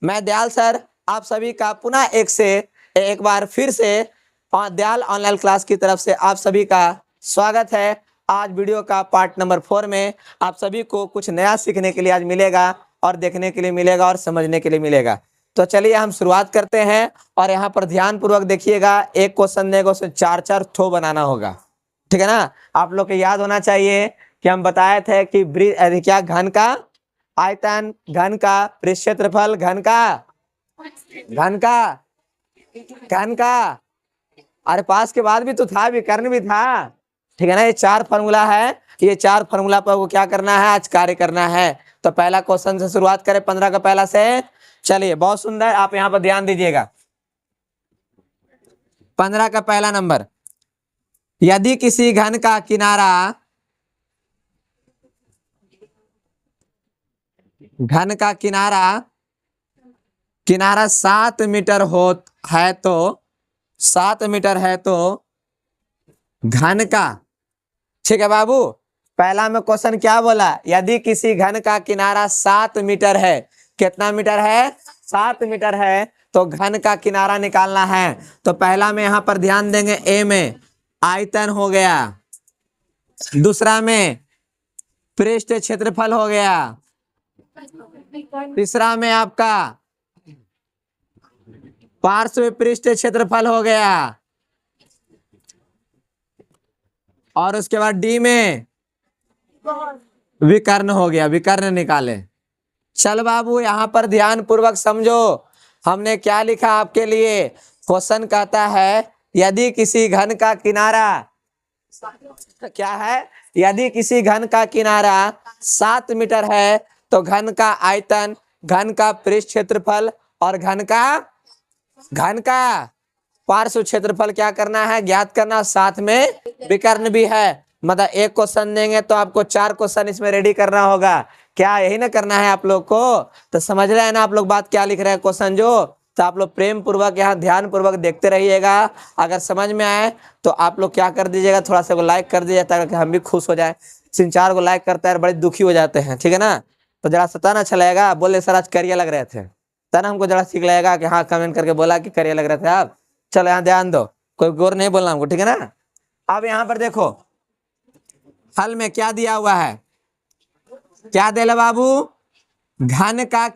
मैं दयाल सर आप सभी का पुनः एक बार फिर से दयाल ऑनलाइन क्लास की तरफ से आप सभी का स्वागत है। आज वीडियो का पार्ट नंबर 4 में आप सभी को कुछ नया सीखने के लिए आज मिलेगा और देखने के लिए मिलेगा और समझने के लिए मिलेगा। तो चलिए हम शुरुआत करते हैं और यहाँ पर ध्यान पूर्वक देखिएगा। एक क्वेश्चन देगा उसमें 4-4 ठो बनाना होगा, ठीक है ना। आप लोग को याद होना चाहिए कि हम बताए थे कि क्या घन का आयतन, घन का पृष्ठ क्षेत्रफल, घन का अरे पास के बाद भी तो था, विकर्ण भी था, ठीक है ना। ये 4 फार्मूला है, ये 4 फार्मूला पर वो क्या करना है, आज कार्य करना है। तो पहला क्वेश्चन से शुरुआत करें, 15 का पहला से। चलिए बहुत सुंदर, आप यहाँ पर ध्यान दीजिएगा। 15 का पहला नंबर, यदि किसी घन का किनारा 7 मीटर है तो 7 मीटर है तो घन का, ठीक है बाबू। पहला में क्वेश्चन क्या बोला, यदि किसी घन का किनारा 7 मीटर है, कितना मीटर है, 7 मीटर है, तो घन का किनारा निकालना है। तो पहला में यहां पर ध्यान देंगे, ए में आयतन हो गया, दूसरा में पृष्ठ क्षेत्रफल हो गया, तीसरा में आपका पार्श्व पृष्ठ क्षेत्रफल हो गया, और उसके बाद डी में विकर्ण हो गया, विकर्ण निकाले। चल बाबू यहाँ पर ध्यान पूर्वक समझो, हमने क्या लिखा आपके लिए। क्वेश्चन कहता है यदि किसी घन का किनारा क्या है, यदि किसी घन का किनारा 7 मीटर है तो घन का आयतन, घन का पृष्ठ क्षेत्रफल और घन का पार्श्व क्षेत्रफल क्या करना है, ज्ञात करना। साथ में विकर्ण भी है। मतलब एक क्वेश्चन देंगे तो आपको 4 क्वेश्चन इसमें रेडी करना होगा। क्या यही ना करना है आप लोग को? तो समझ रहे हैं ना आप लोग बात क्या लिख रहे हैं क्वेश्चन जो। तो आप लोग प्रेम पूर्वक यहाँ ध्यान पूर्वक देखते रहिएगा। अगर समझ में आए तो आप लोग क्या कर दीजिएगा, थोड़ा सा लाइक कर दीजिए ताकि हम भी खुश हो जाए। 3-4 को लाइक करता है बड़े दुखी हो जाते हैं, ठीक है ना। तो जरा सताना अच्छा लगेगा, बोले सर आज करिया लग रहे थे, तब हमको जरा सीख लगेगा कि हाँ कमेंट करके बोला कि करिया लग रहे थे आप। चलो यहाँ ध्यान दो, कोई गौर नहीं बोलना हमको, ठीक है ना। अब यहाँ पर देखो हल में क्या दिया हुआ है, क्या दे बाबू, घन का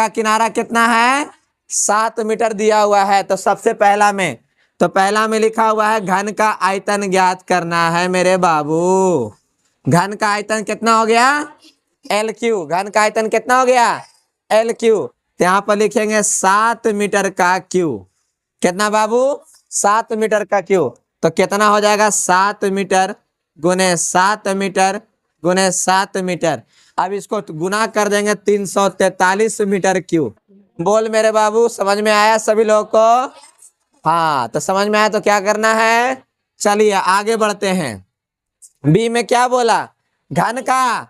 किनारा कितना है, 7 मीटर दिया हुआ है। तो सबसे पहला में लिखा हुआ है घन का आयतन ज्ञात करना है मेरे बाबू। घन का आयतन कितना हो गया, LQ। घन का आयतन कितना हो गया, LQ। तो यहाँ पर लिखेंगे 7 मीटर का Q। कितना बाबू, 7 मीटर का Q। तो कितना हो जाएगा, 7 मीटर गुने 7 मीटर गुने 7 मीटर। अब इसको गुना कर देंगे 343 मीटर क्यूब। बोल मेरे बाबू, समझ में आया सभी लोगों को? हाँ तो समझ में आया तो क्या करना है, चलिए आगे बढ़ते हैं। बी में क्या बोला, घन का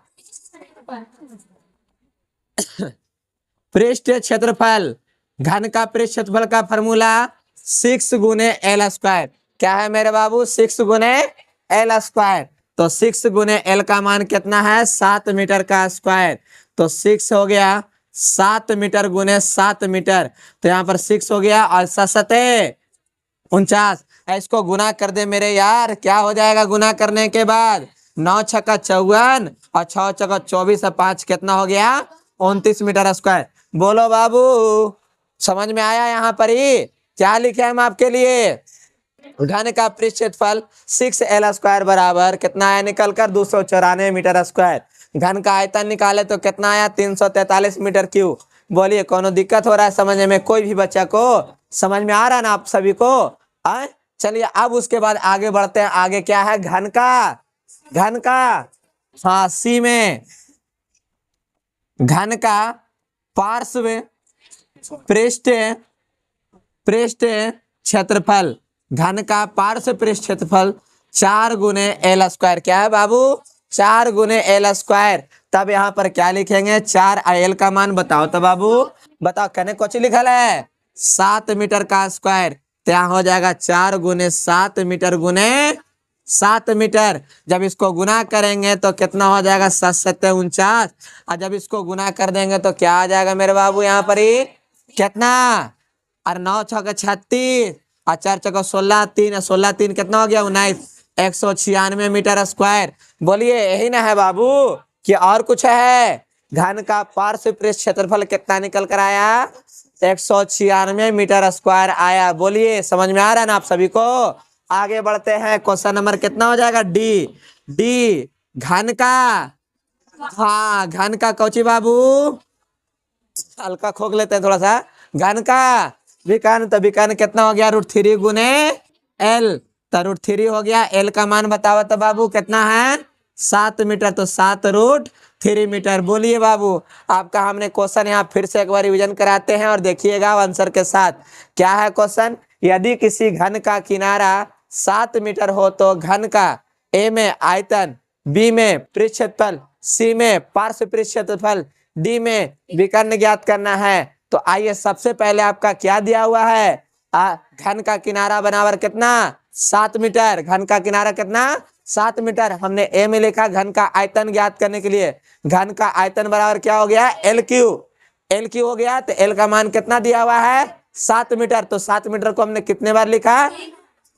पृष्ठ क्षेत्रफल। घन का पृष्ठ क्षेत्रफल का फॉर्मूला 6 गुने L स्क्वायर। क्या है मेरे बाबू, 6 गुने L स्क्वायर। तो 6 गुने L का मान कितना है, 7 मीटर का स्क्वायर। तो 6 हो गया 7 मीटर गुने 7 मीटर। तो यहाँ पर 6 हो गया और 7 49। इसको गुना कर दे मेरे यार, क्या हो जाएगा गुना करने के बाद, 9 छक्का 54 और 6 छक्का 24 और 5 कितना हो गया, 29 मीटर स्क्वायर। बोलो बाबू समझ में आया? यहाँ पर ही क्या लिखे हम आपके लिए, घन का पृष्ठ क्षेत्रफल 6L स्क्वायर बराबर कितना आया निकल कर, 294 मीटर स्क्वायर। घन का आयतन निकाले तो कितना आया, 343 मीटर क्यूब। बोलिए कोनो दिक्कत हो रहा है समझने में, कोई भी बच्चा को समझ में आ रहा है ना आप सभी को? चलिए अब उसके बाद आगे बढ़ते हैं। आगे क्या है, घन का हाँ सी में घन का पार्श्व पृष्ठ क्षेत्रफल। घन का पार्श्व पृष्ठ क्षेत्रफल 4 गुने L स्क्वायर। क्या है बाबू, 4 गुने L स्क्वायर। तब यहाँ पर क्या लिखेंगे, 4 L का मान बताओ तो बाबू, बताओ कहने कुछ लिखल है, 7 मीटर का स्क्वायर। तो यहाँ हो जाएगा 4 गुने 7 मीटर गुने 7 मीटर। जब इसको गुना करेंगे तो कितना हो जाएगा, 7 7 49। और जब इसको गुना कर देंगे तो क्या आ जाएगा मेरे बाबू यहाँ पर ही, कितना, और 9 छक्का 36 और 4 चौका 16, 3 16 3 कितना हो गया, 19। 196 मीटर स्क्वायर। बोलिए यही ना है बाबू कि और कुछ है। घन का पार्श्व पृष्ठ क्षेत्रफल कितना निकल कर आया, 196 मीटर स्क्वायर आया। बोलिए समझ में आ रहा है ना आप सभी को। आगे बढ़ते हैं, क्वेश्चन नंबर कितना हो जाएगा, डी। डी घन का, हाँ घन का कौची बाबू, हल्का खोक लेते हैं थोड़ा सा। घन का विकर्ण, तो विकर्ण कितना हो गया, √3 गुने एल। तो √3 हो गया, एल का मान बताओ तो बाबू कितना है, 7 मीटर। तो 7√3 मीटर। बोलिए बाबू, आपका हमने क्वेश्चन यहाँ फिर से एक बार रिवीजन कराते हैं और देखिएगा आंसर के साथ। क्या है क्वेश्चन, यदि किसी घन का किनारा 7 मीटर हो तो घन का ए में आयतन, बी में पृष्ठ क्षेत्रफल, सी में पार्श्व पृष्ठ क्षेत्रफल, डी में विकर्ण ज्ञात करना है। तो आइए सबसे पहले आपका क्या दिया हुआ है, घन का किनारा बराबर कितना, 7 मीटर। घन का किनारा कितना, 7 मीटर। हमने ए में लिखा घन का आयतन ज्ञात करने के लिए, घन का आयतन बराबर क्या हो गया, एल क्यू। एल क्यू हो गया, तो एल का मान कितना दिया हुआ है, 7 मीटर। तो 7 मीटर को हमने कितने बार लिखा,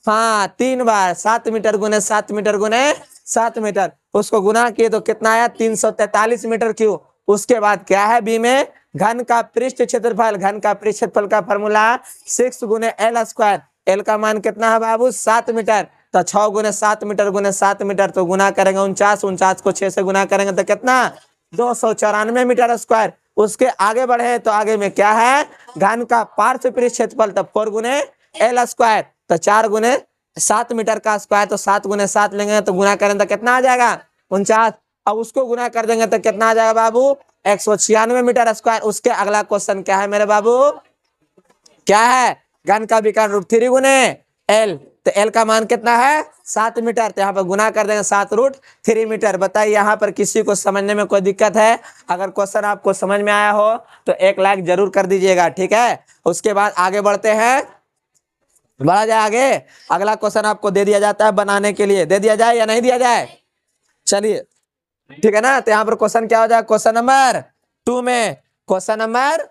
हाँ 3 बार। 7 मीटर गुने 7 मीटर गुने 7 मीटर, उसको गुना किए तो कितना आया, 343 मीटर क्यूब। उसके बाद क्या है, बी में घन का पृष्ठ क्षेत्रफल। घन का पृष्ठ क्षेत्रफल का फॉर्मूला 6 गुने एल स्क्वायर। एल का मान कितना है बाबू, 7 मीटर। तो 6 गुने 7 मीटर गुने 7 मीटर, तो गुना करेंगे 49। 49 को 6 से गुना करेंगे तो कितना, 294 मीटर स्क्वायर। उसके आगे बढ़े तो आगे में क्या है, घन का पार्श्व पृष्ठ क्षेत्रफल, तो 4 गुने एल स्क्वायर। तो 4 गुने 7 मीटर का स्क्वायर, तो 7 गुने 7 लेंगे तो गुना करें तो कितना आ जाएगा, 49। अब उसको गुना कर देंगे तो कितना आ जाएगा बाबू, 196 मीटर स्क्वायर। उसके अगला क्वेश्चन क्या है मेरे बाबू, क्या है, घन का विकर्ण √3 गुने एल। तो एल का मान कितना है, 7 मीटर। तो यहाँ पर गुना कर देंगे 7√3 मीटर। बताइए यहाँ पर किसी को समझने में कोई दिक्कत है, अगर क्वेश्चन आपको समझ में आया हो तो एक लाइक जरूर कर दीजिएगा, ठीक है। उसके बाद आगे बढ़ते हैं, बढ़ा जाए आगे। अगला क्वेश्चन आपको दे दिया जाता है बनाने के लिए, दे दिया जाए या नहीं दिया जाए, चलिए ठीक है ना। तो यहाँ पर क्वेश्चन क्या हो जाए, क्वेश्चन नंबर 2 में, क्वेश्चन नंबर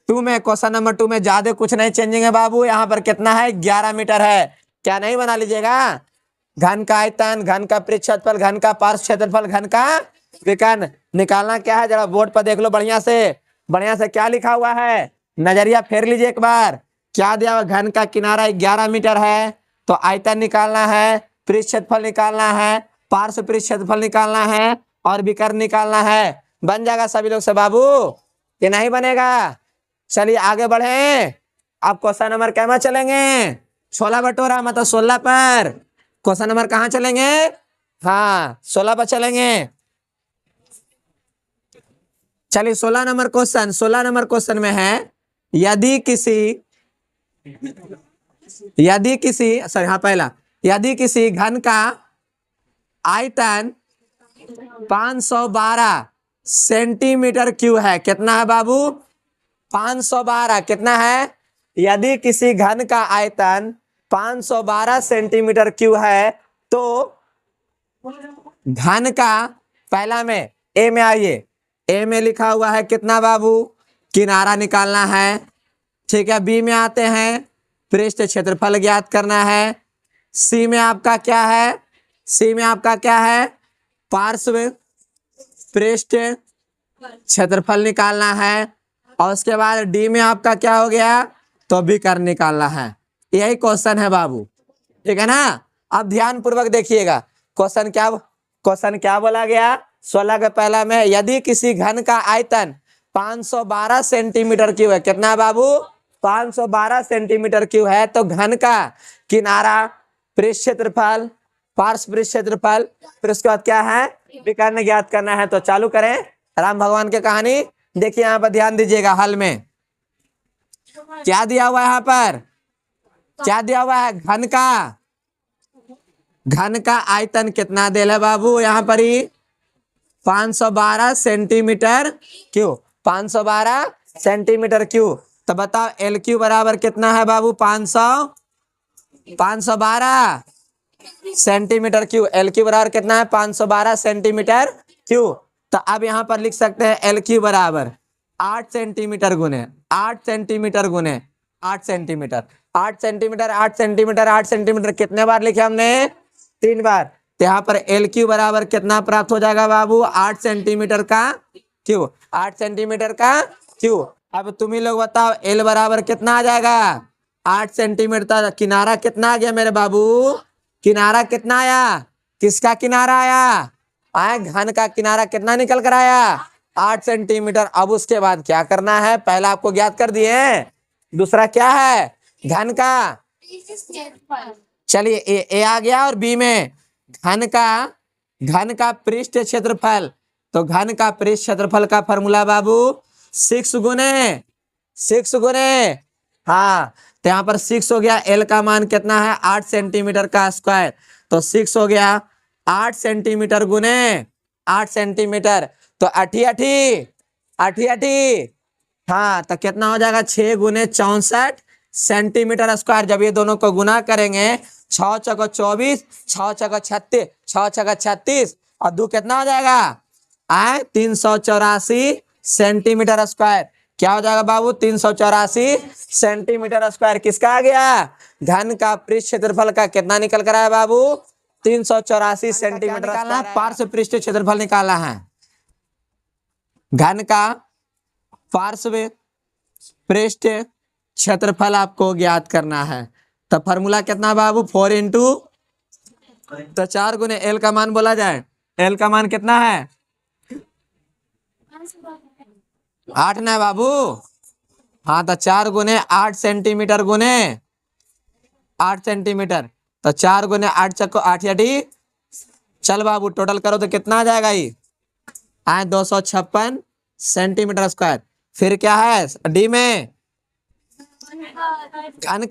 2 में, क्वेश्चन नंबर 2 में ज्यादा कुछ नहीं चेंजिंग है बाबू। यहाँ पर कितना है, 11 मीटर है। क्या नहीं बना लीजिएगा, घन का आयतन, घन का पृष्ठ क्षेत्रफल, घन का पार्श्व क्षेत्रफल, घन का विकर्ण निकालना क्या है, जरा बोर्ड पर देख लो बढ़िया से, बढ़िया से क्या लिखा हुआ है, नजरिया फेर लीजिए एक बार। क्या दिया हुआ, घन का किनारा 11 मीटर है, तो आयतन निकालना है, पृष्ठ क्षेत्रफल निकालना है, पार्श्व पृष्ठ क्षेत्रफल निकालना है और विकर्ण निकालना है। बन जाएगा सभी लोग से बाबू, ये नहीं बनेगा। चलिए आगे बढ़े। अब क्वेश्चन नंबर क्या में चलेंगे, 16 बटोरा मतलब 16 पर। क्वेश्चन नंबर कहाँ चलेंगे, हाँ 16 पर चलेंगे। चलिए 16 नंबर क्वेश्चन, 16 नंबर क्वेश्चन में है, यदि किसी सॉरी हाँ पहला, यदि किसी घन का आयतन 512 सेंटीमीटर क्यूब है, कितना है बाबू, 512 कितना है, यदि किसी घन का आयतन 512 सेंटीमीटर क्यूब है तो घन का, पहला में ए में आइए, ए में लिखा हुआ है कितना बाबू, किनारा निकालना है, ठीक है। बी में आते हैं, पृष्ठ क्षेत्रफल ज्ञात करना है। सी में आपका क्या है, सी में आपका क्या है, पार्श्व पृष्ठ क्षेत्रफल निकालना है। और उसके बाद डी में आपका क्या हो गया, तो विकर्ण निकालना है। यही क्वेश्चन है बाबू, ठीक है ना। अब ध्यान पूर्वक देखिएगा, क्वेश्चन क्या बोला गया, 16 के पहला में, यदि किसी घन का आयतन 512 सेंटीमीटर क्यूब है, कितना बाबू, 512 सेंटीमीटर क्यूब है, तो घन का किनारा, पृष्ठ क्षेत्रफल, पार्श्व पृष्ठ क्षेत्रफल, फिर उसके बाद क्या है, विकर्ण ज्ञात करना है। तो चालू करें राम भगवान की कहानी। देखिए यहाँ पर ध्यान दीजिएगा, हल में क्या दिया हुआ है, यहाँ पर क्या दिया हुआ है, घन का आयतन कितना दे है बाबू, यहाँ पर ही 512 सेंटीमीटर क्यूब, 512 सेंटीमीटर क्यूब। तो बताओ एल क्यू बराबर कितना है बाबू, 512 सेंटीमीटर क्यू। एल क्यू बराबर कितना है 512 सेंटीमीटर क्यू। तो अब यहाँ पर लिख सकते हैं एल क्यू बराबर 8 सेंटीमीटर गुने 8 सेंटीमीटर गुने 8 सेंटीमीटर 8 सेंटीमीटर 8 सेंटीमीटर 8 सेंटीमीटर कितने बार लिखे हमने 3 बार। तो यहाँ पर एल क्यू बराबर कितना प्राप्त हो जाएगा बाबू 8 सेंटीमीटर का क्यू 8 सेंटीमीटर का क्यू। अब तुम ही लोग बताओ एल बराबर कितना आ जाएगा 8 सेंटीमीटर। किनारा कितना आ गया मेरे बाबू किनारा कितना आया किसका किनारा आया घन का किनारा कितना निकल कर आया 8 सेंटीमीटर। अब उसके बाद क्या करना है पहला आपको ज्ञात कर दिए दूसरा क्या है घन का। चलिए ए आ गया और बी में घन का पृष्ठ क्षेत्रफल। तो घन का पृष्ठ क्षेत्रफल का फॉर्मूला बाबू 6 गुने हाँ। तो यहाँ पर 6 हो गया एल का मान कितना है 8 सेंटीमीटर का स्क्वायर। तो 6 हो गया 8 सेंटीमीटर गुने 8 सेंटीमीटर। तो अठी हाँ तो कितना हो जाएगा 6 गुने 64 सेंटीमीटर स्क्वायर। जब ये दोनों को गुना करेंगे 6 चौको 24 6 चौको 36 6 चौको 36 और 2 कितना हो जाएगा 384 सेंटीमीटर स्क्वायर। क्या हो जाएगा बाबू 384 सेंटीमीटर स्क्वायर किसका आ गया घन का पृष्ठ क्षेत्रफल का कितना निकल कर आया बाबू 384 सेंटीमीटर निकालना पार्श्व पृष्ठ क्षेत्रफल निकाला है। घन का पार्श्व पृष्ठ क्षेत्रफल आपको ज्ञात करना है। तो फॉर्मूला कितना बाबू 4 इंटू तो 4 गुने एल का मान बोला जाए एल का मान कितना है 8 ना बाबू हाँ तो 4 गुने 8 सेंटीमीटर गुने 8 सेंटीमीटर। तो 4 गुने 8 चक्को 8 याटी चल बाबू टोटल करो तो कितना आ जाएगा ये 256 सेंटीमीटर स्क्वायर। फिर क्या है डी में घन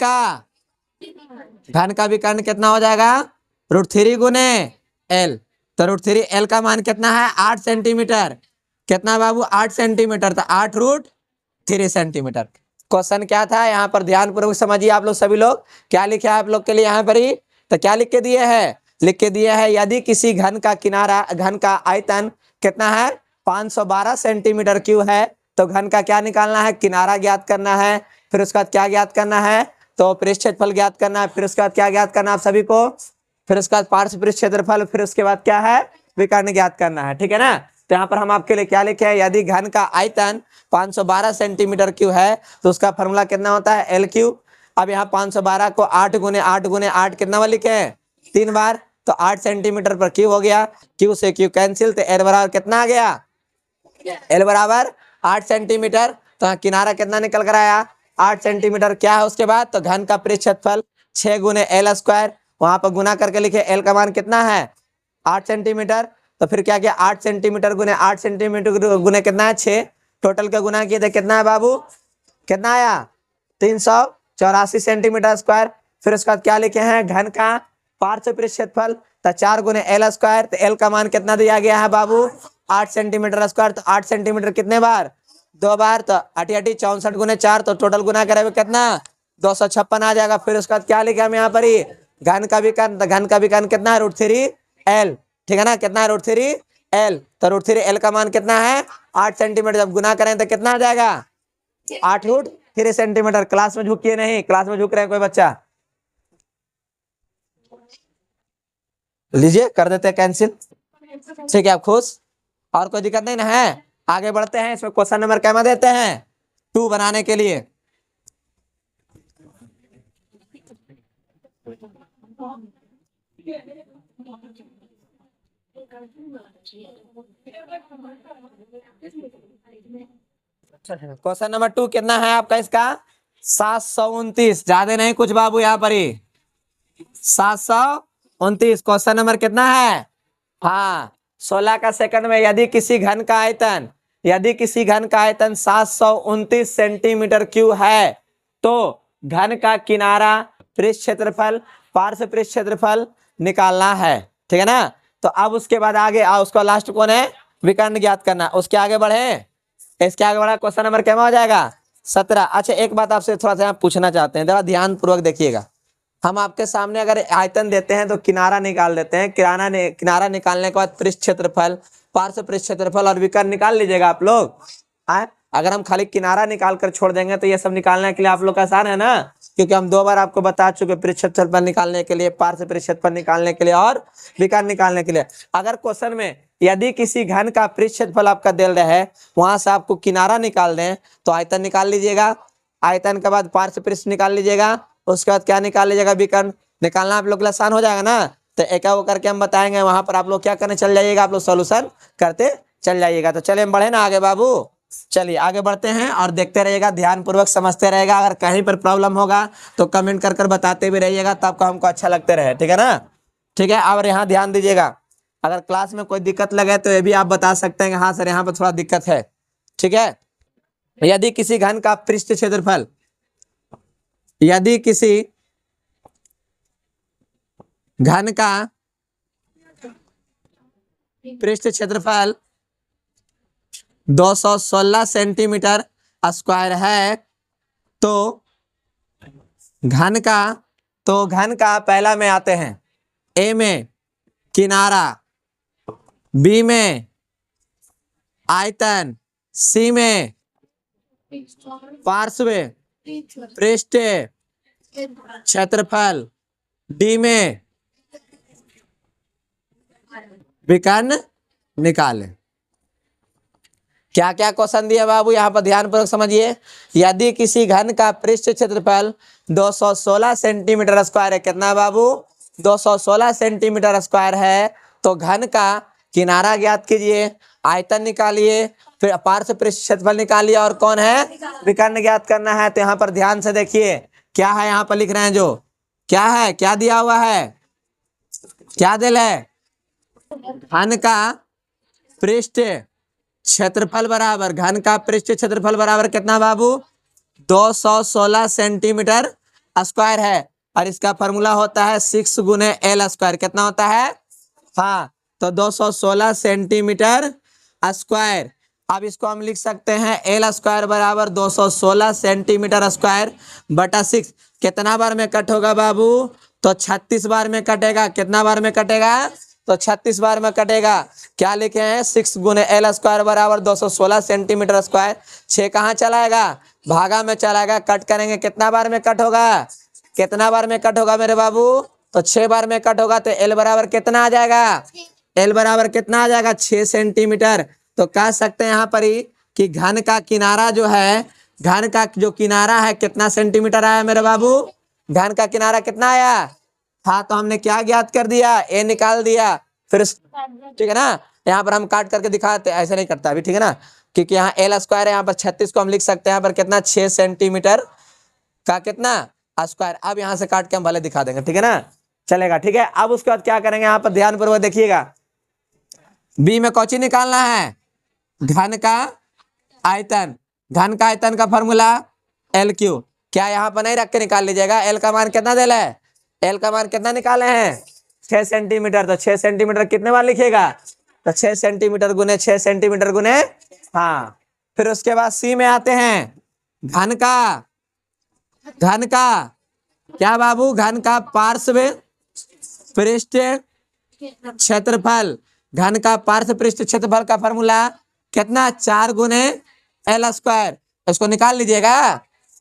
का विकर्ण कितना हो जाएगा √3 गुने एल। तो √3 एल का मान कितना है 8 सेंटीमीटर कितना बाबू 8 सेंटीमीटर। तो 8√3 सेंटीमीटर। क्वेश्चन क्या था यहाँ पर ध्यान पूर्वक समझिए आप लोग सभी लोग क्या लिखे आप लोग के लिए यहाँ पर ही। तो क्या लिख के दिए है लिख के दिए है यदि किसी घन का आयतन कितना है 512 सेंटीमीटर क्यू है तो घन का क्या निकालना है किनारा ज्ञात करना है। फिर उसके बाद क्या ज्ञात करना है तो पृष्ठ क्षेत्रफल ज्ञात करना है। फिर उसके बाद क्या ज्ञात करना है आप सभी को फिर उसके बाद पार्श्व पृष्ठ क्षेत्रफल। फिर उसके बाद क्या है विकर्ण ज्ञात करना है ठीक है ना। तो यहाँ पर हम आपके लिए क्या लिखे हैं यदि घन का आयतन 512 सेंटीमीटर क्यू है तो उसका फॉर्मूला कितना होता है एल क्यू। अब यहाँ 512 को 8 गुने 8 कितना बार लिखे हैं 3 बार। तो 8 सेंटीमीटर पर क्यू हो गया क्यू से क्यू कैंसिल। तो एल बराबर कितना आ गया एल बराबर 8 सेंटीमीटर। तो किनारा कितना निकल कर आया 8 सेंटीमीटर। क्या है उसके बाद तो घन का पृष्ठ क्षेत्रफल 6 गुने एल स्क्वायर वहां पर गुना करके लिखे एल का मान कितना है 8 सेंटीमीटर। तो फिर क्या किया 8 सेंटीमीटर गुने 8 सेंटीमीटर गुने कितना है 6 टोटल का गुना किए थे कितना है बाबू कितना आया 384 सेंटीमीटर स्क्वायर। फिर उसके बाद क्या लिखे हैं घन का पार्श्व पृष्ठ क्षेत्रफल। तो 4 गुने एल स्क्वायर। तो एल का मान कितना दिया गया है बाबू 8 सेंटीमीटर स्क्वायर। तो 8 सेंटीमीटर कितने बार 2 बार। तो 8 64 गुने 4 तो टोटल गुना करेंगे कितना 256 आ जाएगा। फिर उसके बाद क्या लिखे हम यहाँ पर ही घन का विकर्ण कितना है √3 एल ठीक है ना कितना है √3 एल। तो √3 एल का मान कितना है 8 सेंटीमीटर। जब गुना करें तो कितना आ जाएगा 8√3 सेंटीमीटर। क्लास में झुकिए नहीं क्लास में झुक रहे हैं कोई बच्चा लीजिए कर देते हैं कैंसिल ठीक है आप खुश और कोई दिक्कत नहीं ना है। आगे बढ़ते हैं इसमें क्वेश्चन नंबर क्या देते हैं 2 बनाने के लिए। क्वेश्चन नंबर 2 कितना है आपका इसका 729 ज्यादा नहीं कुछ बाबू यहाँ पर ही 729 क्वेश्चन नंबर कितना है हाँ 16 का सेकंड में यदि किसी घन का आयतन 729 सेंटीमीटर क्यू है तो घन का किनारा पृष्ठ क्षेत्रफल पार्श्व पृष्ठ क्षेत्रफल निकालना है ठीक है ना। तो अब उसके बाद आगे उसका लास्ट कौन है विकर्ण ज्ञात करना। उसके आगे बढ़े इसके आगे बढ़ा क्वेश्चन नंबर क्या हो जाएगा 17। अच्छा एक बात आपसे थोड़ा सा पूछना चाहते हैं जरा ध्यान पूर्वक देखिएगा हम आपके सामने अगर आयतन देते हैं तो किनारा निकाल देते हैं, किनारा निकालने के बाद पृष्ठ क्षेत्रफल, पार्श्व पृष्ठ क्षेत्रफल और विकर्ण निकाल लीजिएगा आप लोग। अगर हम खाली किनारा निकाल कर छोड़ देंगे तो ये सब निकालने के लिए आप लोग का आसान है ना, क्योंकि हम 2 बार आपको बता चुके पृष्ठ क्षेत्रफल निकालने के लिए, पार्श्व पृष्ठ क्षेत्रफल निकालने के लिए और विकर्ण निकालने के लिए। अगर क्वेश्चन में यदि किसी घन का पृष्ठ क्षेत्रफल आपका दे रहा है, वहां से आपको किनारा निकाल दें तो आयतन निकाल लीजिएगा, आयतन के बाद पार्श्व पृष्ठ निकाल लीजिएगा, उसके बाद क्या निकाल लीजिएगा, विकर्ण। निकालना आप लोग के लिए आसान हो जाएगा ना। तो एक वो करके हम बताएंगे, वहां पर आप लोग क्या करने चल जाइएगा, आप लोग सोल्यूशन करते चल जाइएगा। तो चलिए हम बढ़े ना आगे बाबू, चलिए आगे बढ़ते हैं और देखते रहिएगा, ध्यान पूर्वक समझते रहेगा। अगर कहीं पर प्रॉब्लम होगा तो कमेंट कर बताते भी रहिएगा, तब का हमको अच्छा लगते रहे, ठीक है ना। ठीक है, और यहाँ ध्यान दीजिएगा, अगर क्लास में कोई दिक्कत लगे तो ये भी आप बता सकते हैं कि हाँ सर यहाँ पर थोड़ा दिक्कत है, ठीक है। यदि किसी घन का पृष्ठ क्षेत्रफल, यदि किसी घन का पृष्ठ क्षेत्रफल 216 सेंटीमीटर स्क्वायर है, तो घन का पहला में आते हैं, ए में किनारा, बी में आयतन, सी में पार्श्व पृष्ठ क्षेत्रफल, डी में विकर्ण निकालें। क्या क्या क्वेश्चन दिया बाबू, यहाँ पर ध्यान पूर्वक समझिए। यदि किसी घन का पृष्ठ क्षेत्रफल 216 सेंटीमीटर स्क्वायर है, कितना बाबू, 216 सेंटीमीटर स्क्वायर है, तो घन का किनारा ज्ञात कीजिए, आयतन निकालिए, फिर पार्श्व पृष्ठ क्षेत्रफल निकालिए, और कौन है, विकर्ण ज्ञात करना है। तो यहाँ पर ध्यान से देखिए क्या है, यहाँ पर लिख रहे हैं जो क्या है, क्या दिया हुआ है, क्या दिल है, घन का पृष्ठ क्षेत्रफल बराबर, घन का पृष्ठ क्षेत्रफल बराबर कितना बाबू, 216 सेंटीमीटर स्क्वायर है, और इसका फॉर्मूला होता है 6 गुने एल स्क्वायर। कितना होता है, हाँ, तो 216 सेंटीमीटर स्क्वायर। अब इसको हम लिख सकते हैं एल स्क्वायर बराबर 216 सेंटीमीटर स्क्वायर बटा 6। कितना बार में कट होगा बाबू, तो 36 बार में कटेगा। कितना बार में कटेगा, तो 36 बार में कटेगा। क्या लिखे हैं, 6 गुने एल स्क्वायर बराबर 216 सेंटीमीटर स्क्वायर। 6 कहाँ चलाएगा, भागा में चलाएगा, कट करेंगे, कितना बार में कट होगा, कितना बार में कट होगा मेरे बाबू, तो 6 बार में कट होगा। तो एल बराबर कितना आ जाएगा, एल बराबर कितना आ जाएगा, 6 सेंटीमीटर। तो कह सकते हैं यहाँ पर ही कि घन का किनारा जो है, घन का जो किनारा है कितना सेंटीमीटर आया मेरे बाबू, घन का किनारा कितना आया, हाँ, तो हमने क्या ज्ञात कर दिया, ए निकाल दिया। फिर ठीक है ना, यहाँ पर हम काट करके दिखाते, ऐसे नहीं करता अभी, ठीक है ना, क्योंकि यहाँ एल स्क्वायर है, यहाँ पर 36 को हम लिख सकते हैं यहाँ पर कितना, 6 सेंटीमीटर का कितना स्क्वायर। अब यहाँ से काट के हम भले दिखा देंगे, ठीक है ना, चलेगा, ठीक है। अब उसके बाद क्या करेंगे, यहाँ पर ध्यान पूर्वक देखिएगा, बी में कौची निकालना है, घन का आयतन। घन का आयतन का फॉर्मूला एल क्यू, क्या यहाँ पर नहीं रख के निकाल लीजिएगा। एल का मान कितना दिया है, एल का मान कितना निकाले हैं, 6 सेंटीमीटर। तो 6 सेंटीमीटर कितने बार लिखिएगा, तो 6 सेंटीमीटर गुने 6 सेंटीमीटर गुने, हाँ। फिर उसके बाद सी में आते हैं, घन का क्या बाबू, घन का पार्श्व पृष्ठ क्षेत्रफल। घन का पार्श्व पृष्ठ क्षेत्रफल का फॉर्मूला कितना, 4 गुने एल स्क्वायर। इसको निकाल लीजिएगा।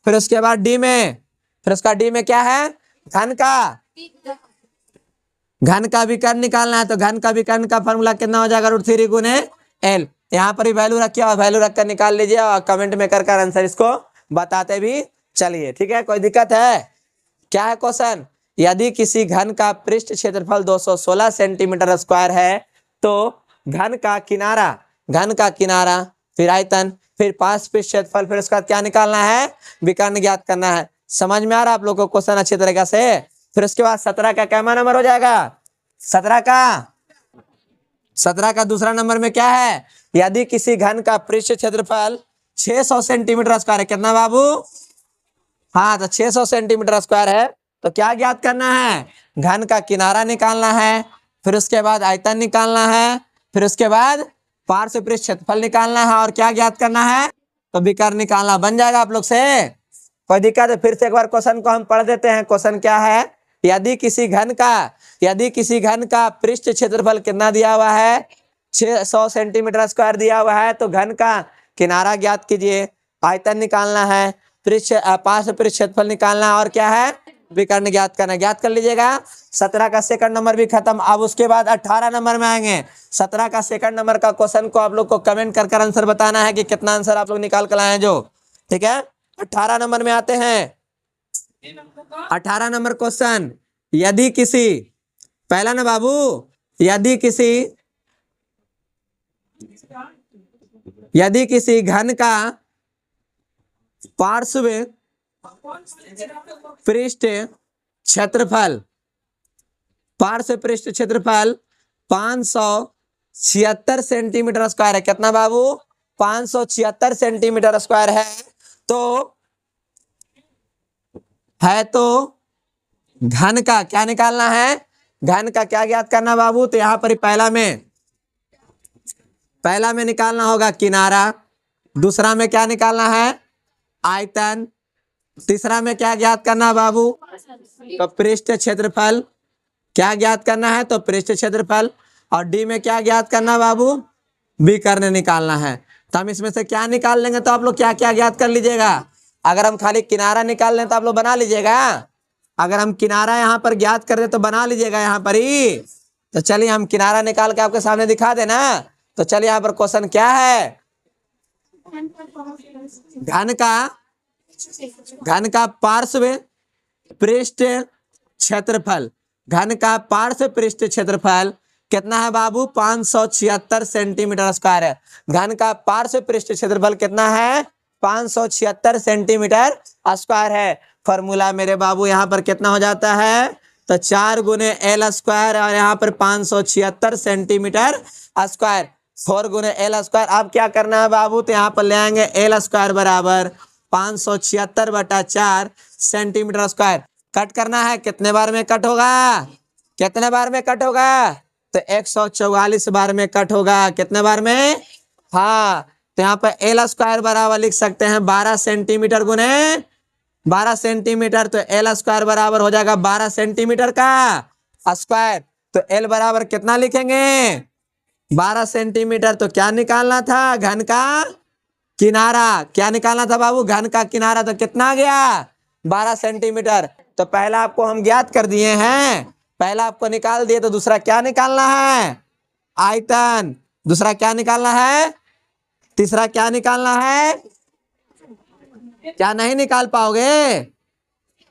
फिर उसके बाद डी में, फिर उसका डी में क्या है, घन का विकर्ण निकालना है। तो घन का विकर्ण का फॉर्मूला कितना हो जाएगा, √3 गुने एल। यहाँ पर ही वैल्यू रखिए और वैल्यू रखकर निकाल लीजिए, और कमेंट में कर आंसर इसको बताते भी चलिए, ठीक है। कोई दिक्कत है, क्या है क्वेश्चन, यदि किसी घन का पृष्ठ क्षेत्रफल 216 सेंटीमीटर स्क्वायर है, तो घन का किनारा, फिर आयतन, फिर पार्श्व पृष्ठ क्षेत्रफल, फिर उसका क्या निकालना है, विकर्ण ज्ञात करना है। समझ में आ रहा है आप लोग को क्वेश्चन अच्छी तरीके से। फिर उसके बाद 17 का क्या नंबर हो जाएगा, 17 का दूसरा नंबर में क्या है, यदि किसी घन का पृष्ठ क्षेत्रफल 600 सेंटीमीटर स्क्वायर है। कितना बाबू, हाँ, तो 600 सेंटीमीटर स्क्वायर है, तो क्या ज्ञात करना है, घन का किनारा निकालना है, फिर उसके बाद आयतन निकालना है, फिर उसके बाद पार्श्व पृष्ठ क्षेत्रफल निकालना है, और क्या ज्ञात करना है, तो विकर्ण निकालना। बन जाएगा आप लोग से, कोई दिक्कत है। फिर से एक बार क्वेश्चन को हम पढ़ देते हैं। क्वेश्चन क्या है, यदि किसी घन का पृष्ठ क्षेत्रफल कितना दिया हुआ है, 600 सेंटीमीटर स्क्वायर दिया हुआ है, तो घन का किनारा ज्ञात कीजिए, आयतन निकालना है, पार्श्व पृष्ठ क्षेत्रफल निकालना है, और क्या है, विकर्ण ज्ञात करना। ज्ञात कर लीजिएगा। 17 का सेकंड नंबर भी खत्म। अब उसके बाद 18 नंबर में आएंगे। 17 का सेकंड नंबर का क्वेश्चन को आप लोग को कमेंट कर आंसर बताना है कि कितना आंसर आप लोग निकाल कर लाए जो, ठीक है। 18 नंबर में आते हैं। 18 नंबर क्वेश्चन, यदि किसी, पहला ना बाबू, यदि किसी घन का पार्श्व पृष्ठ क्षेत्रफल 576 सेंटीमीटर स्क्वायर है। कितना बाबू, 576 सेंटीमीटर स्क्वायर है। तो घन का क्या निकालना है, घन का क्या ज्ञात करना बाबू, तो यहां पर पहला में निकालना होगा किनारा, दूसरा में क्या निकालना है, आयतन, तीसरा में क्या ज्ञात करना है बाबू, तो पृष्ठ क्षेत्रफल, क्या ज्ञात करना है, तो पृष्ठ क्षेत्रफल, और डी में क्या ज्ञात करना बाबू, विकर्ण निकालना है। तो हम इसमें से क्या निकाल लेंगे, तो आप लोग क्या क्या ज्ञात कर लीजिएगा। अगर हम खाली किनारा निकाल लें तो आप लोग बना लीजिएगा। अगर हम किनारा यहाँ पर ज्ञात कर दे तो बना लीजिएगा यहाँ पर ही। तो चलिए हम किनारा निकाल के आपके सामने दिखा देना। तो चलिए यहाँ पर क्वेश्चन क्या है, घन का पार्श्व पृष्ठ क्षेत्रफल, घन का पार्श्व पृष्ठ क्षेत्रफल कितना है बाबू, 576 सेंटीमीटर स्क्वायर है। घन का पार्श्व पृष्ठ क्षेत्रफल कितना है, 576 सेंटीमीटर स्क्वायर है। फॉर्मूला मेरे बाबू यहाँ पर कितना हो जाता है, तो 4 गुने एल स्क्वायर, और यहाँ पर 576 सेंटीमीटर स्क्वायर, 4 गुने एल स्क्वायर। अब क्या करना है बाबू, तो यहाँ पर ले आएंगे एल स्क्वायर बराबर 576/4 सेंटीमीटर स्क्वायर। कट करना है, कितने बार में कट होगा, कितने बार में कट होगा, तो 144 बार में कट होगा। कितने बार में, हाँ, तो यहाँ पर एल स्क्वायर बराबर लिख सकते हैं 12 सेंटीमीटर गुने 12 सेंटीमीटर, तो एल स्क्वायर बराबर हो जाएगा 12 सेंटीमीटर का स्क्वायर। तो एल बराबर कितना लिखेंगे, 12 सेंटीमीटर। तो क्या निकालना था, घन का किनारा, क्या निकालना था बाबू, घन का किनारा। तो कितना आ गया, 12 सेंटीमीटर। तो पहला आपको हम ज्ञात कर दिए हैं, पहला आपको निकाल दिए, तो दूसरा क्या निकालना है, आयतन, दूसरा क्या निकालना है, तीसरा क्या निकालना है, क्या नहीं निकाल पाओगे,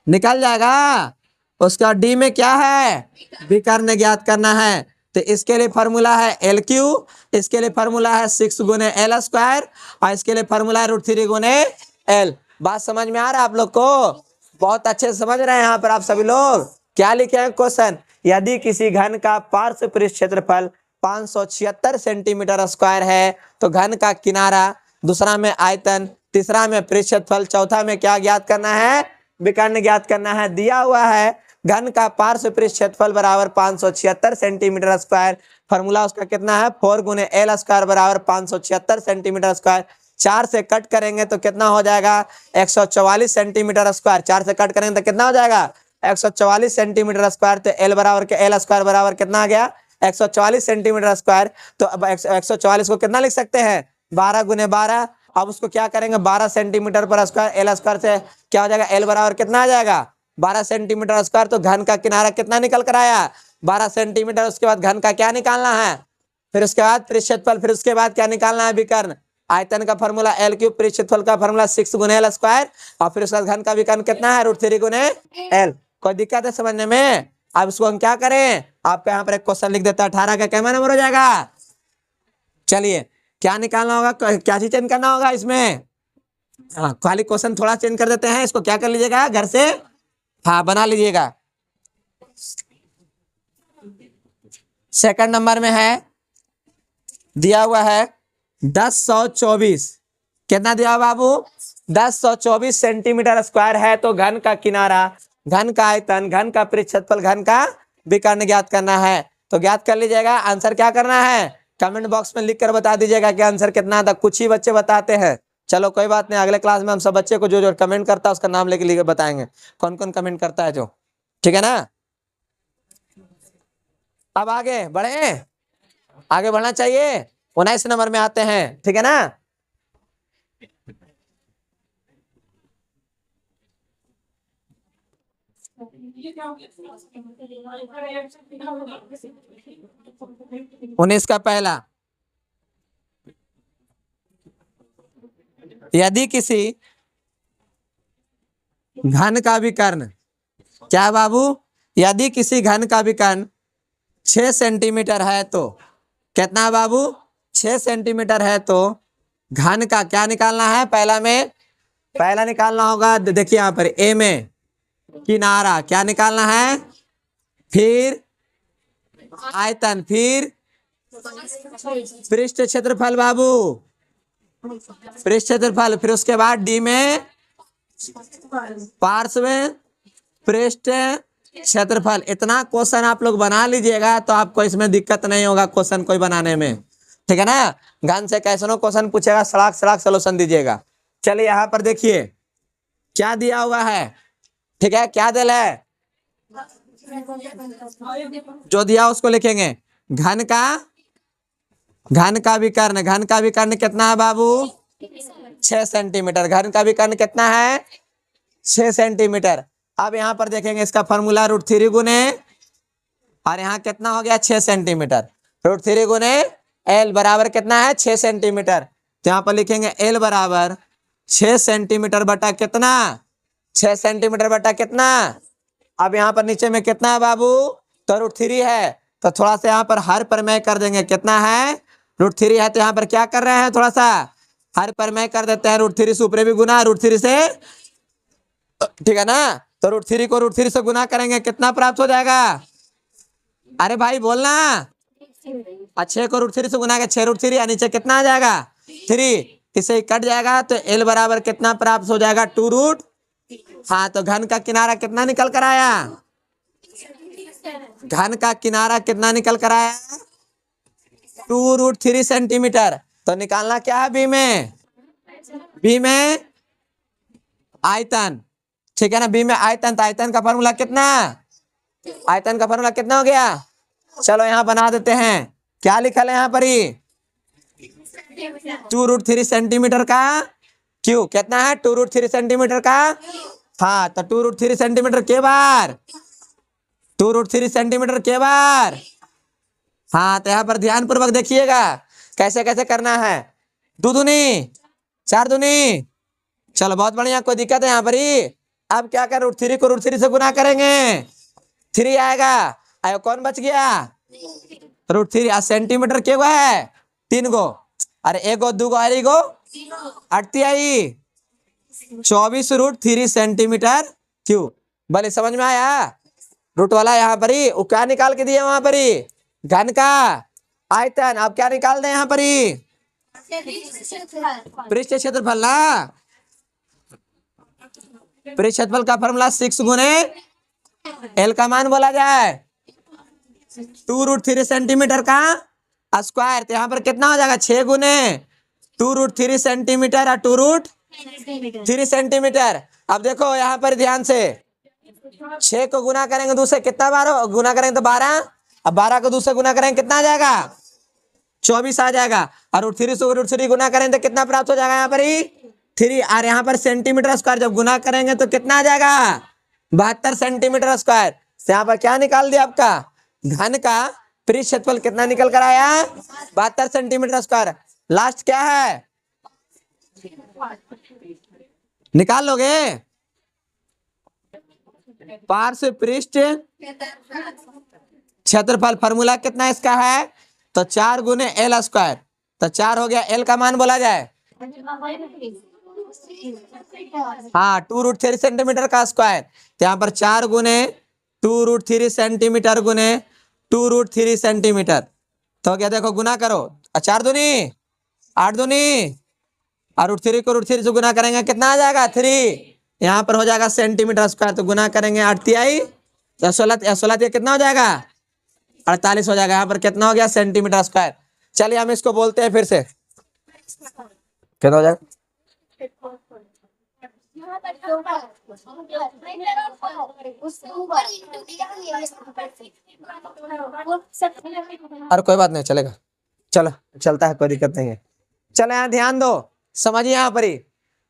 निकल जाएगा। उसका डी में क्या है, विकर्ण ज्ञात करना है। तो इसके लिए फॉर्मूला है एल क्यू, इसके लिए फॉर्मूला है 6 गुने एल स्क्वायर, और इसके लिए फॉर्मूला है √3 गुने एल। बात समझ में आ रहा है आप लोग को, बहुत अच्छे से समझ रहे हैं यहाँ पर आप सभी लोग। क्या लिखे हैं क्वेश्चन, यदि किसी घन का पार्श्व पृष्ठ क्षेत्रफल 576 सेंटीमीटर स्क्वायर है, तो घन का किनारा, दूसरा में आयतन, तीसरा में पृष्ठ क्षेत्रफल, चौथा में क्या ज्ञात करना है, विकर्ण ज्ञात करना है। दिया हुआ है घन का पार्श्व पृष्ठ क्षेत्रफल बराबर 576 सेंटीमीटर स्क्वायर। फॉर्मूला उसका कितना है, 4 गुने एल स्क्वायर बराबर 576 सेंटीमीटर स्क्वायर। 4 से कट करेंगे तो कितना हो जाएगा, 144 सेंटीमीटर स्क्वायर। 4 से कट करेंगे तो कितना हो जाएगा, 144 सेंटीमीटर स्क्वायर। तो एल बराबर के एल स्क्वायर बराबर कितना आ गया, 144 सेंटीमीटर स्क्वायर। तो अब 144 को कितना लिख सकते हैं, 12 गुने 12। अब उसको क्या करेंगे, 12 सेंटीमीटर पर स्क्वायर, एल स्क्वायर से क्या हो जाएगा, एल बराबर कितना आ जाएगा, 12 सेंटीमीटर स्क्वायर। तो घन का किनारा कितना निकल कर आया, 12 सेंटीमीटर। उसके बाद घन का क्या निकालना है, फिर उसके बाद पृष्ठ क्षेत्रफल, फिर उसके बाद क्या निकालना है, विकर्ण। आयतन का फॉर्मूला एल क्यूब, पृष्ठ क्षेत्रफल का फॉर्मूला 6 गुने एल स्क्वायर, और फिर उसके बाद घन का विकर्ण कितना है, √3 गुने एल। कोई दिक्कत है समझने में। अब उसको हम क्या करें, आपके यहाँ पर एक क्वेश्चन लिख देता है, 18 का कैमरा नंबर हो जाएगा। चलिए क्या निकालना होगा, क्या चीज चेंज करना होगा इसमें, हाँ खाली क्वेश्चन थोड़ा चेंज कर देते हैं। इसको क्या कर लीजिएगा घर से, हाँ बना लीजिएगा। सेकंड नंबर में है, दिया हुआ है 1024, कितना दिया बाबू, 1024 सेंटीमीटर स्क्वायर है। तो घन का किनारा, घन का आयतन, घन का पृष्ठ क्षेत्रफल, घन का विकर्ण ज्ञात करना है। तो ज्ञात कर लीजिएगा। आंसर क्या करना है, कमेंट बॉक्स में लिख कर बता दीजिएगा कि आंसर कितना था। कुछ ही बच्चे बताते हैं, चलो कोई बात नहीं, अगले क्लास में हम सब बच्चे को जो जो कमेंट करता है उसका नाम लेके बताएंगे कौन कौन कमेंट करता है जो, ठीक है ना। अब आगे बढ़े, आगे बढ़ना चाहिए। 19 नंबर में आते हैं, ठीक है ना। उन्नीस का पहला, यदि किसी घन का विकर्ण, क्या बाबू, यदि किसी घन का विकर्ण 6 सेंटीमीटर है तो, कितना बाबू, 6 सेंटीमीटर है तो घन का क्या निकालना है, पहला निकालना होगा। देखिए यहाँ पर ए में किनारा क्या निकालना है, फिर आयतन, फिर पृष्ठ क्षेत्रफल बाबू, पृष्ठ क्षेत्रफल, फिर उसके बाद डी में पार्श्व पृष्ठ क्षेत्रफल। इतना क्वेश्चन आप लोग बना लीजिएगा तो आपको इसमें दिक्कत नहीं होगा क्वेश्चन कोई बनाने में, ठीक है ना। घन से कैसनो क्वेश्चन पूछेगा, सड़ाक सड़ाक सोल्यूशन दीजिएगा। चलिए यहाँ पर देखिए क्या दिया हुआ है, ठीक है, क्या दिल है, जो दिया उसको लिखेंगे। घन का विकर्ण, घन का विकर्ण कितना है बाबू, 6 सेंटीमीटर। घन का विकर्ण कितना है, 6 सेंटीमीटर। अब यहाँ पर देखेंगे इसका फॉर्मूला √3 गुने, और यहाँ कितना हो गया 6 सेंटीमीटर, √3 गुने एल बराबर कितना है 6 सेंटीमीटर। तो यहाँ पर लिखेंगे एल बराबर 6 सेंटीमीटर बटा कितना, 6 सेंटीमीटर बटा कितना। अब यहाँ पर नीचे में कितना है बाबू, तो √3 है, तो थोड़ा सा यहाँ पर हर पर मैं कर देंगे, कितना है √3 है, तो यहाँ पर क्या कर रहे हैं, थोड़ा सा हर पर मैं कर देते हैं, √3 से ऊपर भी गुना, √3 से, ठीक है ना। तो √3 को √3 से गुना करेंगे, कितना प्राप्त हो जाएगा, अरे भाई बोलना, 6 को √3 से गुना के 6 √3, और नीचे कितना आ जाएगा 3, इसे कट जाएगा तो एल बराबर कितना प्राप्त हो जाएगा 2 हाँ, तो घन का किनारा कितना निकल कर आया, घन का किनारा कितना निकल कर आया 2√3 सेंटीमीटर। तो निकालना क्या है बी में आयतन, ठीक है ना, बी में आयतन। तो आयतन का फॉर्मूला कितना, आयतन का फॉर्मूला कितना हो गया, चलो यहाँ बना देते हैं, क्या लिखा है यहाँ पर ही 2√3 सेंटीमीटर का क्यों, कितना है 2√3 सेंटीमीटर का, हाँ, तो 2√3 सेंटीमीटर के बार, 2√3 सेंटीमीटर के बार, हाँ। तो यहाँ पर ध्यान पूर्वक देखिएगा कैसे कैसे करना है, 2 दूनी 4 दूनी, चलो बहुत बढ़िया, कोई दिक्कत है यहाँ पर ही। अब क्या कर, √3 को √3 से गुना करेंगे, 3 आएगा, आयो कौन बच गया, √3 सेंटीमीटर के गो है 3 गो, अरे 1 गो 2 गो अरे गो 8 आई 24√3 सेंटीमीटर क्यों, भले समझ में आया। रूट वाला यहाँ पर ही वो क्या निकाल के दिए, वहां पर ही घन का आयतन। अब क्या निकाल दें यहाँ पर ही, पृष्ठ क्षेत्रफल ना, पृष्ठ क्षेत्रफल का फॉर्मूला 6 गुने एल का मान बोला जाए 2√3 सेंटीमीटर का स्क्वायर। तो यहाँ पर कितना हो जाएगा 6 गुने 2√3 सेंटीमीटर और 2√3 सेंटीमीटर। अब देखो यहाँ पर ध्यान से 6 को गुना करेंगे 2 से, कितना बार गुना करेंगे तो 12, अब 12 को 2 से गुना करेंगे कितना आ जाएगा 24 आ जाएगा, और √3 से √3 गुना करेंगे तो कितना प्राप्त हो जाएगा यहाँ पर ही 3, और यहाँ पर सेंटीमीटर स्क्वायर जब गुना करेंगे तो कितना आ जाएगा 72 सेंटीमीटर स्क्वायर। तो यहाँ पर क्या निकाल दिया आपका घन का पृष्ठ क्षेत्रफल कितना निकल कर आया 72 सेंटीमीटर स्क्वायर। लास्ट क्या है निकाल लोगे, पार्श्व पृष्ठ क्षेत्रफल फॉर्मूला कितना इसका है, तो 4 गुने एल स्क्वायर। तो 4 हो गया, एल का मान बोला जाए हाँ 2√3 सेंटीमीटर का स्क्वायर। तो यहाँ पर 4 गुने 2√3 सेंटीमीटर गुने 2√3 सेंटीमीटर। तो क्या देखो गुना करो, 4 दूनी 8 दूनी, और √3 को √3 से गुना करेंगे कितना आ जाएगा 3, यहाँ पर हो जाएगा सेंटीमीटर स्क्वायर। तो गुना करेंगे 8 तिहाई 16 कितना हो जाएगा 48 हो जाएगा। यहाँ पर कितना हो गया सेंटीमीटर स्क्वायर। चलिए हम इसको बोलते हैं फिर से, कितना हो जाएगा और कोई बात नहीं, चलेगा, चलो चलता है, कोई दिक्कत नहीं है। चलो यहाँ ध्यान दो, समझिए यहाँ पर ही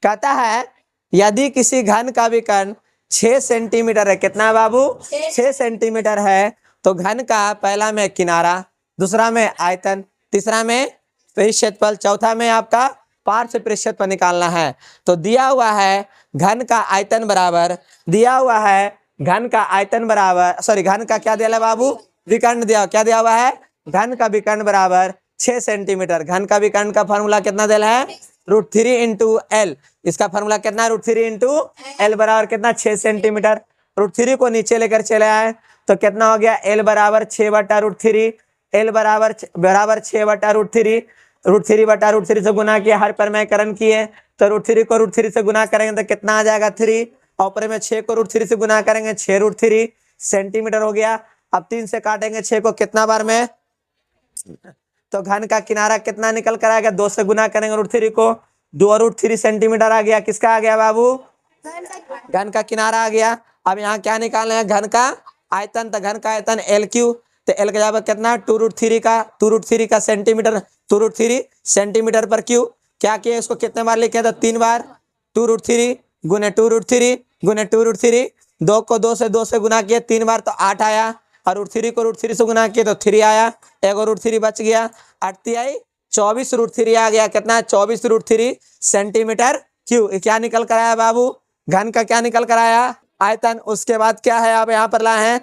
कहता है यदि किसी घन का विकर्ण 6 सेंटीमीटर है, कितना है बाबू, 6 सेंटीमीटर है, तो घन का पहला में किनारा, दूसरा में आयतन, तीसरा में पृष्ठ क्षेत्रफल, चौथा में आपका पार्श्व पृष्ठ क्षेत्रफल निकालना है। तो दिया हुआ है घन का आयतन बराबर, दिया हुआ है घन का आयतन बराबर, सॉरी घन का क्या दिया है बाबू, विकर्ण दिया, क्या दिया हुआ है, घन का विकर्ण बराबर 6 सेंटीमीटर। घन का विकर्ण का फॉर्मूला कितना दिया है, √3 इंटू एल। इसका फॉर्मूला कितना, √3 इंटू एल बराबर कितना, 6 सेंटीमीटर। √3 को नीचे लेकर चले आए तो कितना हो गया, एल बराबर 6/√3, एल बराबर 6/√3, √3/√3 से गुना किया, हर परिमेयकरण किए तो √3 को √3 से गुना करेंगे तो कितना आ जाएगा 3, और ऊपर में 6 को √3 से गुना करेंगे 6√3 सेंटीमीटर हो गया। अब 3 से काटेंगे 6 को कितना बार में, तो घन का किनारा कितना निकल कर आएगा, 2 से गुना करेंगे √3 को, 2√3 सेंटीमीटर आ गया। किसका आ गया बाबू, घन का किनारा आ गया। अब यहाँ क्या निकालना है, घन का आयतन, तो घन का आयतन LQ, तो एल का जवाब कितना, 2√3 का सेंटीमीटर, 2√3 सेंटीमीटर पर क्यू। क्या किया, इसको कितने बार लिखे, तो 3 बार, 2√3 गुने 2√3 गुने 2√3, 2 को 2 से गुना किए 3 बार तो 8 आया, और √3 को √3 से गुना किए तो 3 आया, एक और √3 बच गया, 8 आई 24 √3 आ गया, कितना 24 √3 सेंटीमीटर क्यू। क्या निकल कर आया बाबू, घन का क्या निकल कर आया, आयतन। उसके बाद क्या है, आप यहाँ पर लाए हैं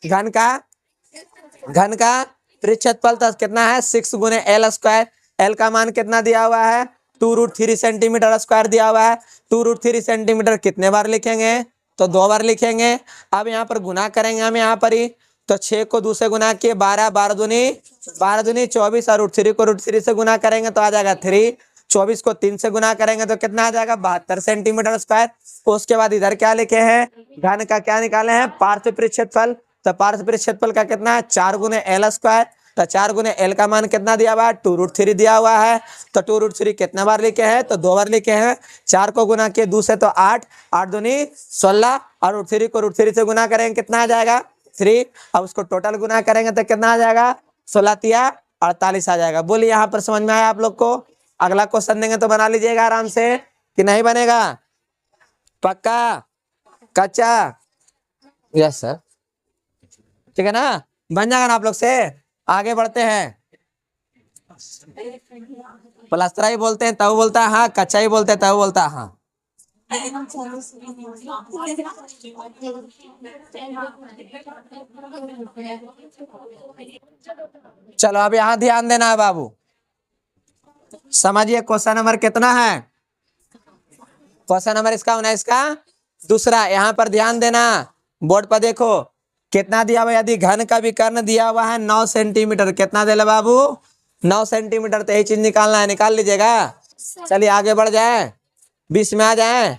घन का पृष्ठ क्षेत्रफल, तो कितना है 6 गुने L²। एल का मान कितना दिया हुआ है, 2√3 सेंटीमीटर स्क्वायर दिया हुआ है। 2√3 सेंटीमीटर कितने बार लिखेंगे, तो 2 बार लिखेंगे। अब यहाँ पर गुना करेंगे हम यहाँ पर ही, तो 6 को 2 से गुना किए 12, 12 दूनी 24, और √3 को √3 से गुना करेंगे तो आ जाएगा 3, 24 को 3 से गुना करेंगे तो कितना आ जाएगा 72 सेंटीमीटर स्क्वायर। उसके बाद इधर क्या लिखे हैं, घन का क्या निकाले हैं, पार्श्व पृष्ठ क्षेत्रफल, तो पार्श्व पृष्ठ क्षेत्रफल का कितना है 4 गुने L², तो 4 गुने L का मान कितना दिया हुआ है, 2√3 दिया हुआ है। तो 2√3 कितना बार लिखे हैं, तो 2 बार लिखे हैं। 4 को गुना किए 2 से तो 8, 8 दूनी 16, और √3 को √3 से गुना करेंगे कितना आ जाएगा 3। अब उसको टोटल गुना करेंगे तो कितना आ जाएगा, 16 तिया 48 आ जाएगा। बोलिए यहाँ पर समझ में आया आप लोग को। अगला क्वेश्चन देंगे तो बना लीजिएगा आराम से, कि नहीं बनेगा, पक्का, कच्चा, यस सर, ठीक है ना, बन जाएगा ना आप लोग से। आगे बढ़ते हैं, प्लास्टर ही बोलते हैं तब बोलता है हाँ, कच्चा ही बोलते हैं तब बोलता है हाँ। चलो अब यहाँ ध्यान देना है बाबू, समझिए क्वेश्चन नंबर कितना है, क्वेश्चन नंबर इसका 19 का दूसरा। यहाँ पर ध्यान देना, बोर्ड पर देखो कितना दिया हुआ, यदि घन का विकर्ण दिया हुआ है 9 सेंटीमीटर, कितना दे बाबू 9 सेंटीमीटर, तो यही चीज निकालना है, निकाल लीजिएगा। चलिए आगे बढ़ जाए, 20 में आ जाए।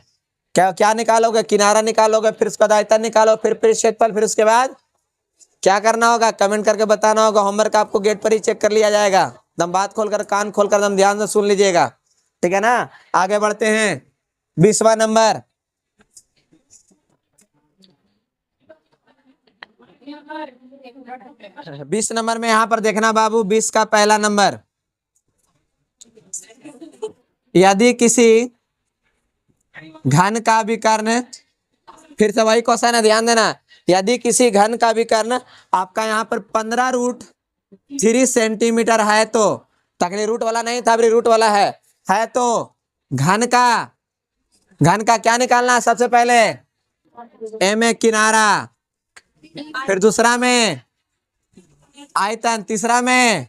क्या क्या निकालोगे, किनारा निकालोगे, फिर उसके बाद आयतन निकालो, फिर क्षेत्रफल, फिर उसके बाद क्या करना होगा, कमेंट करके बताना होगा। होमवर्क आपको गेट पर ही चेक कर लिया जाएगा, दम बात खोलकर कान खोलकर दम ध्यान से सुन लीजिएगा, ठीक है ना। आगे बढ़ते हैं, 20वां नंबर, 20 नंबर में यहाँ पर देखना बाबू, 20 का पहला नंबर, यदि किसी घन का विकर्ण, फिर से वही क्वेश्चन है, ध्यान देना, यदि किसी घन का विकर्ण आपका यहाँ पर 15√3 सेंटीमीटर है, तो तकनी रूट वाला नहीं था, अभी रूट वाला है तो घन का क्या निकालना है, सबसे पहले एम ए किनारा, फिर दूसरा में आयतन, तीसरा में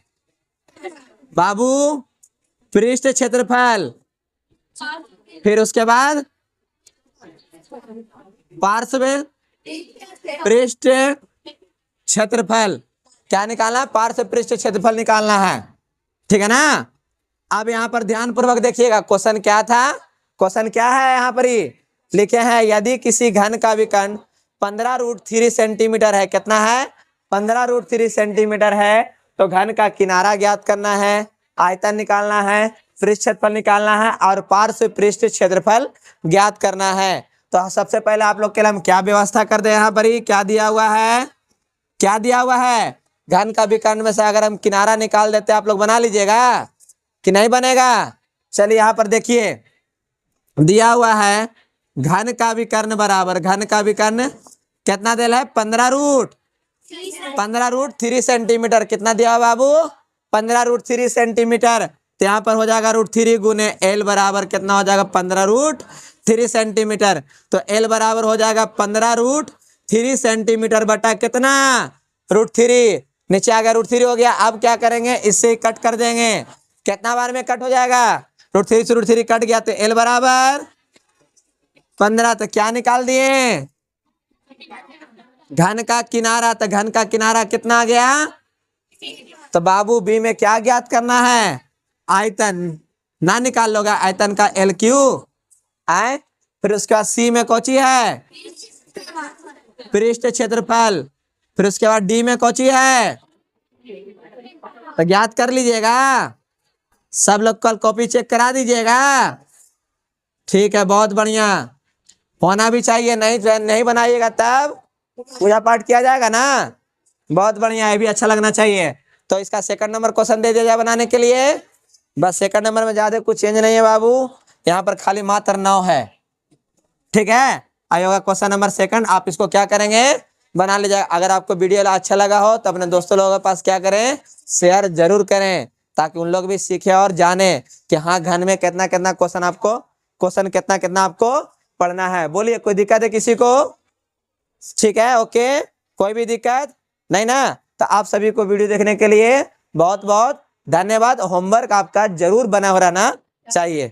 बाबू पृष्ठ क्षेत्रफल, फिर उसके बाद पार्श्व पृष्ठ क्षेत्रफल, क्या निकालना, पार्श्व पृष्ठ क्षेत्रफल निकालना है, ठीक है ना। अब यहाँ पर ध्यान पूर्वक देखिएगा, क्वेश्चन क्या था, क्वेश्चन क्या है यहाँ पर ही लिखे हैं, यदि किसी घन का विकर्ण 15√3 सेंटीमीटर है, कितना है 15√3 सेंटीमीटर है, तो घन का किनारा ज्ञात करना है, आयतन निकालना है, पृष्ठ क्षेत्रफल निकालना है और पार्श्व पृष्ठ क्षेत्रफल ज्ञात करना है। तो सबसे पहले आप लोग के लिए हम क्या व्यवस्था कर दे, यहाँ पर ही क्या दिया हुआ है, क्या दिया हुआ है, घन का विकर्ण में से अगर हम किनारा निकाल देते आप लोग बना लीजिएगा कि नहीं बनेगा। चलिए यहाँ पर देखिए दिया हुआ है घन का विकर्ण बराबर, घन का विकर्ण कितना दिया है, 15√3 सेंटीमीटर। कितना दिया हुआ बाबू, 15√3 सेंटीमीटर। तो यहाँ पर हो जाएगा √3 गुने एल बराबर कितना हो जाएगा, 15√3 सेंटीमीटर। तो एल बराबर हो जाएगा 15√3 सेंटीमीटर बटा कितना, √3। नीचे आ गया √3 हो गया। अब क्या करेंगे, इससे कट कर देंगे। कितना बार में कट हो जाएगा, √3 से √3 कट गया तो एल बराबर 15। तो क्या निकाल दिए, घन का किनारा। तो घन का किनारा कितना आ गया, तो बाबू बी में क्या ज्ञात करना है, आयतन। ना निकाल लोगे आयतन का एल क्यू आए, फिर उसके बाद सी में कौची है, पृष्ठ क्षेत्रफल। फिर उसके बाद डी में कौची है, तो ज्ञात कर लीजिएगा। सब लोग कल कॉपी चेक करा दीजिएगा। ठीक है, बहुत बढ़िया, होना भी चाहिए। नहीं बनाइएगा तब पूजा पाठ किया जाएगा ना। बहुत बढ़िया, ये भी अच्छा लगना चाहिए। तो इसका सेकंड नंबर क्वेश्चन दे दिया जाए बनाने के लिए। बस सेकंड नंबर में ज्यादा कुछ चेंज नहीं है बाबू, यहाँ पर खाली मात्र 9 है। ठीक है, आएगा क्वेश्चन नंबर सेकंड। आप इसको क्या करेंगे, बना लीजिएगा। अगर आपको वीडियो अच्छा लगा हो तो अपने दोस्तों लोगों के पास क्या करें, शेयर जरूर करें, ताकि उन लोग भी सीखे और जाने कि हाँ घन में कितना कितना क्वेश्चन कितना कितना आपको पढ़ना है। बोलिए, कोई दिक्कत है किसी को? ठीक है, ओके, कोई भी दिक्कत नहीं ना। तो आप सभी को वीडियो देखने के लिए बहुत बहुत धन्यवाद। होमवर्क आपका जरूर बना हो रहना चाहिए।